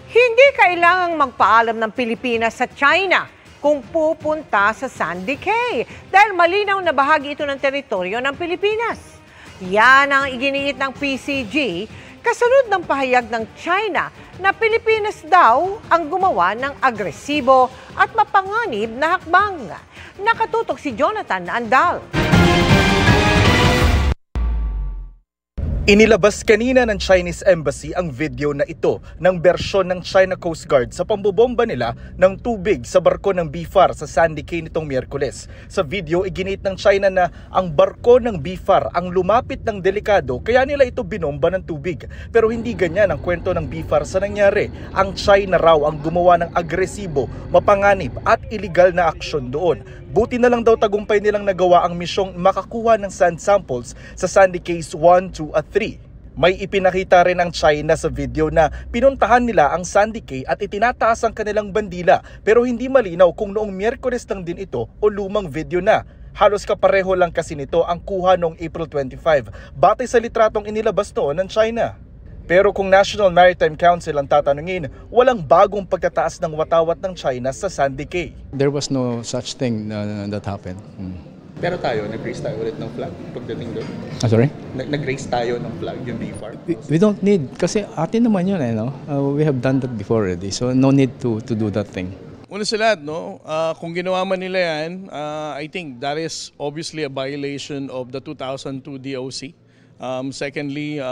Hindi kailangang magpaalam ng Pilipinas sa China kung pupunta sa Sandy Cay dahil malinaw na bahagi ito ng teritoryo ng Pilipinas. Yan ang iginiit ng PCG kasunod ng pahayag ng China na Pilipinas daw ang gumawa ng agresibo at mapanganib na hakbang. Nakatutok si Jonathan Andal. Inilabas kanina ng Chinese Embassy ang video na ito ng bersyon ng China Coast Guard sa pambobomba nila ng tubig sa barko ng BFAR sa Sandy Cay nitong Miyerkules. Sa video, iginit ng China na ang barko ng BFAR ang lumapit ng delikado kaya nila ito binomba ng tubig. Pero hindi ganyan ang kwento ng BFAR sa nangyari. Ang China raw ang gumawa ng agresibo, mapanganib at iligal na aksyon doon. Buti na lang daw tagumpay nilang nagawa ang misyong makakuha ng sand samples sa Sandy Cays 1, 2 at 3. May ipinakita rin ang China sa video na pinuntahan nila ang Sandy Cay at itinataas ang kanilang bandila pero hindi malinaw kung noong Miyerkules lang din ito o lumang video na. Halos kapareho lang kasi nito ang kuha noong April 25 batay sa litratong inilabas noon ng China. Pero kung National Maritime Council ang tatanungin, walang bagong pagtataas ng watawat ng China sa Sandy Cay. There was no such thing that happened. Pero tayo, nag-raise tayo ulit ng flag pagdating doon? Sorry? Nag-raise tayo ng flag, yung BFAR? We don't need, kasi atin naman yun, no? We have done that before already, so no need to do that thing. Una sa lahat, no? Kung ginawa man nila yan, I think that is obviously a violation of the 2002 DOC. Secondly,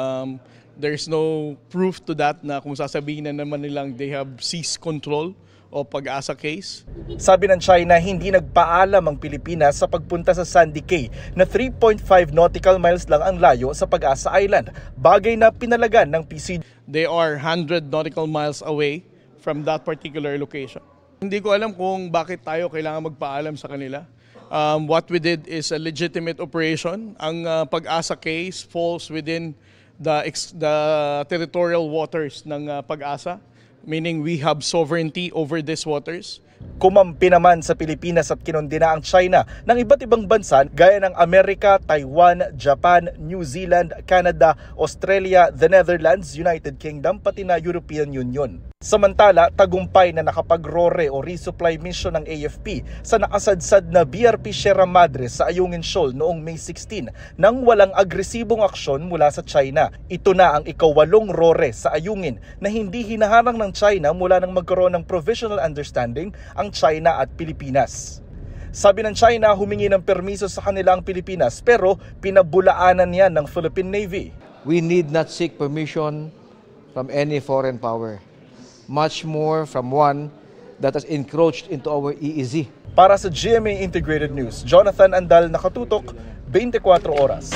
there's no proof to that na kung sasabihin na naman nilang they have seized control o Pag-asa case. Sabi ng China, hindi nagpaalam ang Pilipinas sa pagpunta sa Sandy Cay na 3.5 nautical miles lang ang layo sa Pag-asa Island, bagay na pinalagan ng PCG. They are 100 nautical miles away from that particular location. Hindi ko alam kung bakit tayo kailangan magpaalam sa kanila. What we did is a legitimate operation. Ang Pag-asa case falls within the territorial waters ng Pag-asa, meaning we have sovereignty over these waters. Kumampi naman sa Pilipinas at kinondena ang China ng iba't ibang bansa gaya ng Amerika, Taiwan, Japan, New Zealand, Canada, Australia, the Netherlands, United Kingdom, pati na European Union. Samantala, tagumpay na nakapag-RORE o resupply mission ng AFP sa nakasadsad na BRP Sierra Madre sa Ayungin Shoal noong May 16 nang walang agresibong aksyon mula sa China. Ito na ang ika-8 RORE sa Ayungin na hindi hinaharang ng China mula nang magkaroon ng provisional understanding ang China at Pilipinas. Sabi ng China, humingi ng permiso sa kanila ang Pilipinas pero pinabulaanan yan ng Philippine Navy. We need not seek permission from any foreign power, much more from one that has encroached into our EEZ. Para sa GMA Integrated News, Jonathan Andal, nakatutok, 24 oras.